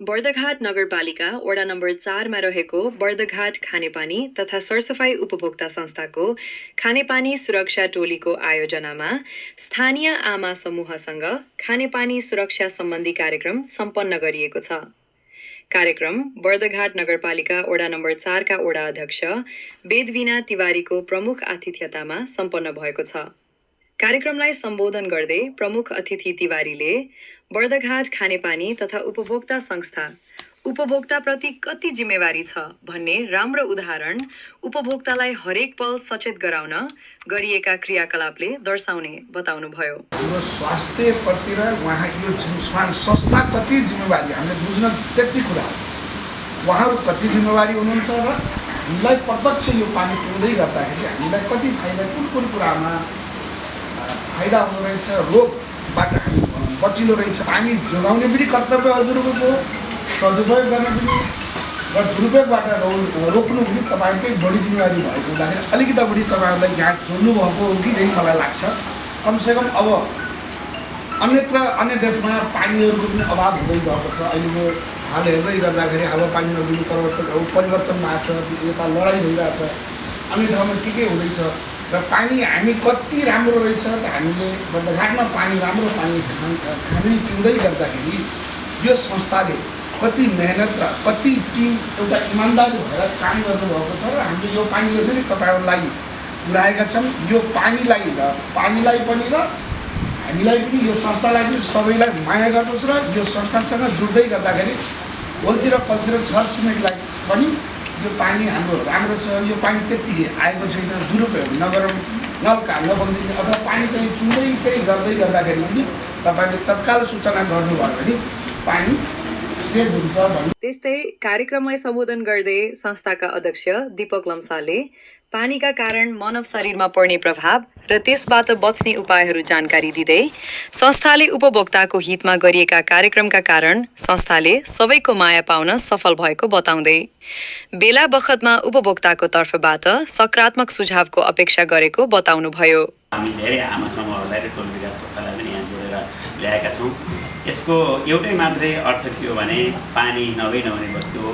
बर्दघाट नगरपालिका वडा नम्बर 4 मा रहेको बर्दघाट खानेपानी तथा सरसफाई उपभोक्ता संस्थाको खानेपानी सुरक्षा टोलीको आयोजनामा स्थानीय आमा समूहसँग खानेपानी सुरक्षा सम्बन्धी कार्यक्रम सम्पन्न गरिएको छ। कार्यक्रम बर्दघाट नगरपालिका वडा नम्बर 4 का वडा अध्यक्ष वेदवीना तिवारीको प्रमुख आतिथ्यतामा सम्पन्न भएको छ। कार्यक्रमलाई सम्बोधन गर्दै प्रमुख अतिथि तिवारीले बर्दघाट खानेपानी तथा उपभोक्ता संस्था उपभोक्ताप्रति कति जिम्मेवारी छ भन्ने राम्रो उदाहरण उपभोक्तालाई हरेक पल सचेत गराउन गरिएका क्रियाकलापले दर्शाउने बताउनुभयो। हाम्रो स्वास्थ्यप्रति र उहाँ यो संस्था कति जिम्मेवारी हामीले बुझ्न त्यति कुरा हो। उहाँहरू कति जिम्मेवारी हुनुहुन्छ र हामीलाई प्रत्यक्ष यो पानी पिउँदै गर्दाखेरि हामीलाई कति फाइदा कुन कुरामा फाइदा हुँदो रहेछ, रोगबाट हामी बचिँदो रहेछ। पानी जोगाउने पनि कर्तव्य हजुरहरूको सदुपयोग गर्ने पनि र दुरुपयोगबाट रोक्नु पनि तपाईँहरूकै बढी जिम्मेवारी भएको हुँदाखेरि अलिकति बढी तपाईँहरूलाई यहाँ जोड्नु भएको हो कि जस्तो मलाई लाग्छ। कमसेकम अब अन्य देशमा पानीहरूको पनि अभाव हुँदै गएको छ। अहिलेको हाल हेर्दै गर्दाखेरि हावापानी नदीको परिवर्तन भएको छ, यता लडाइँ भइरहेको छ, अन्य ठाउँमा के हुँदैछ र पानी हामी कति राम्रो रहेछ त हामीले बर्दघाटमा पानी राम्रो पानी खाने पिउँदै गर्दाखेरि यो संस्थाले कति मेहनत र कति टिम एउटा इमान्दारी भएर काम गर्नुभएको छ र हामीले यो पानी यसरी तपाईँहरूलाई पुर्याएका छौँ। यो पानीलाई पनि र हामीलाई पनि यो संस्थालाई पनि सबैलाई माया गर्नुहोस् र यो संस्थासँग जुट्दै गर्दाखेरि होलतिर पलतिर छरछिमेकीलाई पनि यो पानी हाम्रो राम्रो छ, यो पानी त्यत्तिकै आएको छैन, दुरुपयोग नगरौँ, नलका नबनिदिने अथवा पानी चाहिँ चुँदै गर्दै गर्दाखेरि पनि तपाईँले तत्काल सूचना गर्नुभयो भने पानी सेभ हुन्छ भन्ने। त्यस्तै कार्यक्रमलाई सम्बोधन गर्दै संस्थाका अध्यक्ष दीपक लम्सालले पानीका कारण मानव शरीरमा पर्ने प्रभाव र त्यसबाट बच्ने उपायहरू जानकारी दिँदै संस्थाले उपभोक्ताको हितमा गरिएका कार्यक्रमका कारण संस्थाले सबैको माया पाउन सफल भएको बताउँदै बेला बखतमा उपभोक्ताको तर्फबाट सकारात्मक सुझावको अपेक्षा गरेको बताउनुभयो। हामी धेरै आमा समूहहरूलाई र टोल विकास संस्थालाई पनि यहाँ जोडेर ल्याएका छौँ। यसको एउटै मात्रै अर्थ के हो भने पानी नहुने वस्तु हो,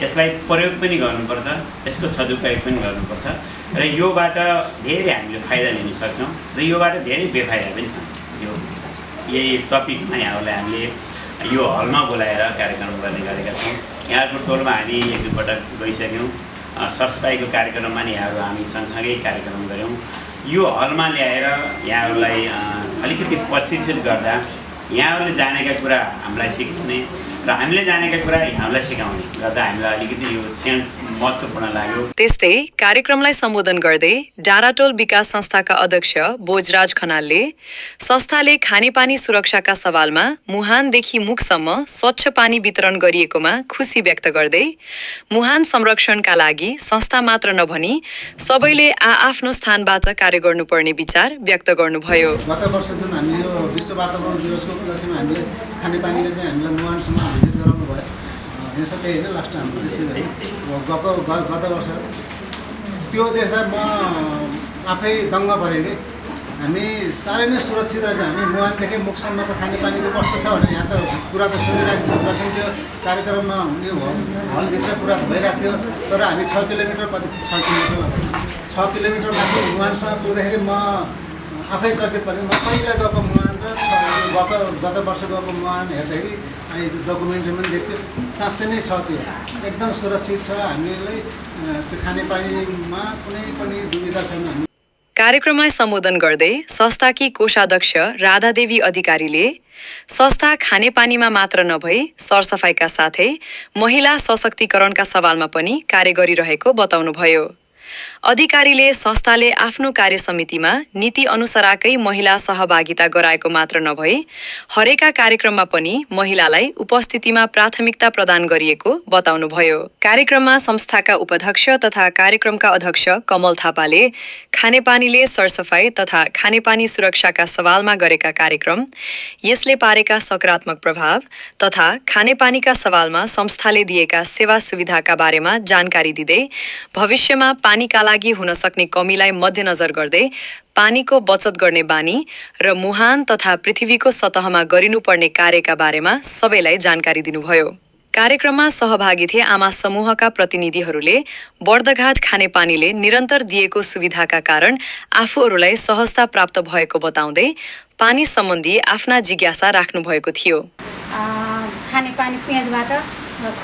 यसलाई प्रयोग पनि गर्नुपर्छ, यसको सदुपयोग पनि गर्नुपर्छ र योबाट धेरै हामीले फाइदा लिन सक्छौँ र योबाट धेरै बेफाइदा पनि छन्। यही टपिकमा यहाँहरूलाई हामीले यो हलमा बोलाएर कार्यक्रम गर्ने गरेका छौँ। यहाँहरूको टोलमा हामी एक दुई पटक गइसक्यौँ। सरसफाइको कार्यक्रममा नि यहाँहरू हामी सँगसँगै कार्यक्रम गऱ्यौँ। यो हलमा ल्याएर यहाँहरूलाई अलिकति प्रशिक्षित गर्दा यहाँहरूले जानेका कुरा हामीलाई सिकाउने र हामीले जानेका कुरा यहाँलाई सिकाउने गर्दा हामीलाई अलिकति यो क्षण महत्त्वपूर्ण लाग्यो। त्यस्तै कार्यक्रमलाई सम्बोधन गर्दै डाँडाटोल विकास संस्थाका अध्यक्ष भोजराज खनालले संस्थाले खानेपानी सुरक्षाका सवालमा मुहानदेखि मुखसम्म स्वच्छ पानी वितरण गरिएकोमा खुसी व्यक्त गर्दै मुहान संरक्षणका लागि संस्था मात्र नभनी सबैले आआफ्नो स्थानबाट कार्य गर्नुपर्ने विचार व्यक्त गर्नुभयो। गत वर्ष जुन हामीले यो विश्व वातावरण दिवसको उपलक्ष्यमा हामीले खानेपानीले चाहिँ हामीलाई मुहानसम्म भिजिट गराउनु भयो। यसो त्यही होइन लास्ट हाम्रो त्यसले गत वर्ष त्यो देख्दा म आफै दङ्ग परेँ कि हामी साह्रै नै सुरक्षित रहेछ। हामी मुहानदेखि मुखसम्मको खानेपानीको कस्तो छ भने यहाँ त कुरा त सुनिराखिन्थ्यो, कार्यक्रममा यो हलभित्र कुरा भइरहेको थियो, तर हामी 6 किलोमिटर माथि मुहानसम्म पुग्दाखेरि म आफै चर्चित परेँ। म पहिला गएको मुहान र गत वर्ष गएको मुहान हेर्दाखेरि डकुमेन्टमा पनि देख्यो, साँच्चै नै छ, त्यो एकदम सुरक्षित छ। हामीलाई त्यो खानेपानीमा कुनै पनि दुविधा छैन। कार्यक्रमलाई सम्बोधन गर्दै संस्थाकी कोषाध्यक्ष राधादेवी अधिकारीले संस्था खानेपानीमा मात्र नभई सरसफाइका साथै महिला सशक्तिकरणका सवालमा पनि कार्य गरिरहेको बताउनुभयो। अधिकारीले संस्थाले आफ्नो कार्य समितिमा नीति अनुसारकै महिला सहभागिता गराएको मात्र नभई हरेका कार्यक्रममा पनि महिलालाई उपस्थितिमा प्राथमिकता प्रदान गरिएको बताउनुभयो। कार्यक्रममा संस्थाका उपाध्यक्ष तथा कार्यक्रमका अध्यक्ष कमल थापाले खानेपानीले सरसफाई तथा खानेपानी सुरक्षाका सवालमा गरेका कार्यक्रम, यसले पारेका सकारात्मक प्रभाव तथा खानेपानीका सवालमा संस्थाले दिएका सेवा सुविधाका बारेमा जानकारी दिँदै भविष्यमा पानीका लागि हुन सक्ने कमीलाई मध्यनजर गर्दै पानीको बचत गर्ने बानी र मुहान तथा पृथ्वीको सतहमा गरिनुपर्ने कार्यका बारेमा सबैलाई जानकारी दिनुभयो। कार्यक्रममा सहभागी थिए आमा समूहका प्रतिनिधिहरूले बर्दघाट खानेपानीले निरन्तर दिएको सुविधाका कारण आफूहरूलाई सहजता प्राप्त भएको बताउँदै पानी सम्बन्धी आफ्ना जिज्ञासा राख्नुभएको थियो। खानेपानी पेजबाट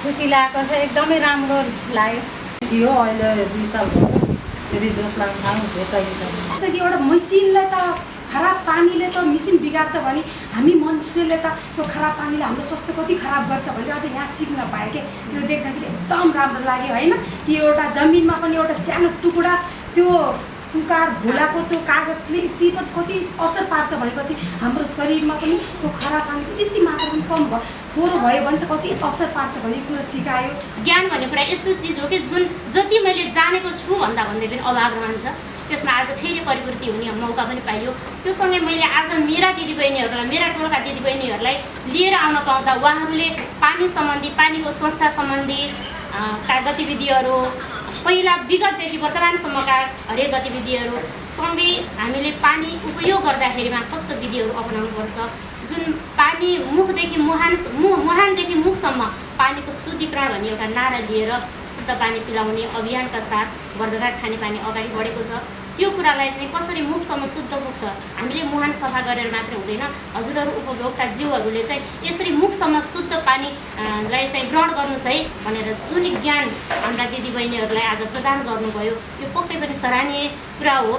खुसी लागेको छ, एकदमै राम्रो लाग्यो। यो अहिले 2 साल भयो यदि 10 लाख ठाउँ भेटाइन्छ जस्तो कि एउटा मसिनलाई त खराब पानीले त मिसिन बिगार्छ भने हामी मनुष्यले त त्यो खराब पानीले हाम्रो स्वास्थ्य कति खराब गर्छ भने अझ यहाँ सिक्न पाएँ कि यो देख्दाखेरि एकदम राम्रो लाग्यो होइन। त्यो एउटा जमिनमा पनि एउटा सानो टुक्रा त्यो टुकार भुलाको त्यो कागजले यति पनि कति असर पार्छ भनेपछि हाम्रो शरीरमा पनि त्यो खराब पानी यति मात्रा पनि कम भयो, फोहोर भयो भने त कति असर पार्छ भन्ने कुरा सिकायो। ज्ञान भन्ने कुरा यस्तो चिज हो कि जुन जति मैले जानेको छु भन्दा भन्दै पनि अभाव रहन्छ, त्यसमा आज फेरि परिपूर्ति हुने मौका पनि पाइयो। त्यो सँगै मैले आज मेरा दिदीबहिनीहरूलाई, मेरा टोलका दिदीबहिनीहरूलाई लिएर आउन पाउँदा उहाँहरूले पानी सम्बन्धी, पानीको संस्था सम्बन्धी गतिविधिहरू, पहिला विगतदेखि वर्तमानसम्मका हरेक गतिविधिहरू सँगै हामीले पानी उपयोग गर्दाखेरिमा कस्तो विधिहरू अपनाउनुपर्छ, जुन पानी मुखदेखि मुहानदेखि मुखसम्म पानीको शुद्धिकरण भन्ने एउटा नारा लिएर शुद्ध पानी पिलाउने अभियानका साथ बर्दघाट खानेपानी अगाडि बढेको छ। त्यो कुरालाई चाहिँ कसरी मुखसम्म शुद्ध पुग्छ, हामीले मुहान सफा गरेर मात्र हुँदैन, हजुरहरू उपभोक्ता जीवहरूले चाहिँ यसरी मुखसम्म शुद्ध पानीलाई चाहिँ ग्रहण गर्नुहोस् है भनेर जुन ज्ञान हाम्रा दिदीबहिनीहरूलाई आज प्रदान गर्नुभयो त्यो पक्कै पनि सराहनीय कुरा हो।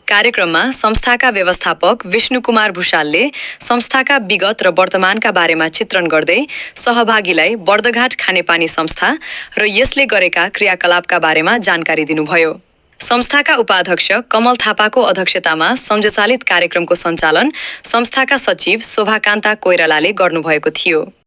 कार्यक्रममा संस्थाका व्यवस्थापक विष्णुकुमार भुषालले संस्थाका विगत र वर्तमानका बारेमा चित्रण गर्दै सहभागीलाई बर्दघाट खानेपानी संस्था र यसले गरेका क्रियाकलापका बारेमा जानकारी दिनुभयो। संस्थाका उपाध्यक्ष कमल थापाको अध्यक्षतामा सञ्चालित कार्यक्रमको सञ्चालन संस्थाका सचिव शोभाकान्ता कोइरालाले गर्नुभएको थियो।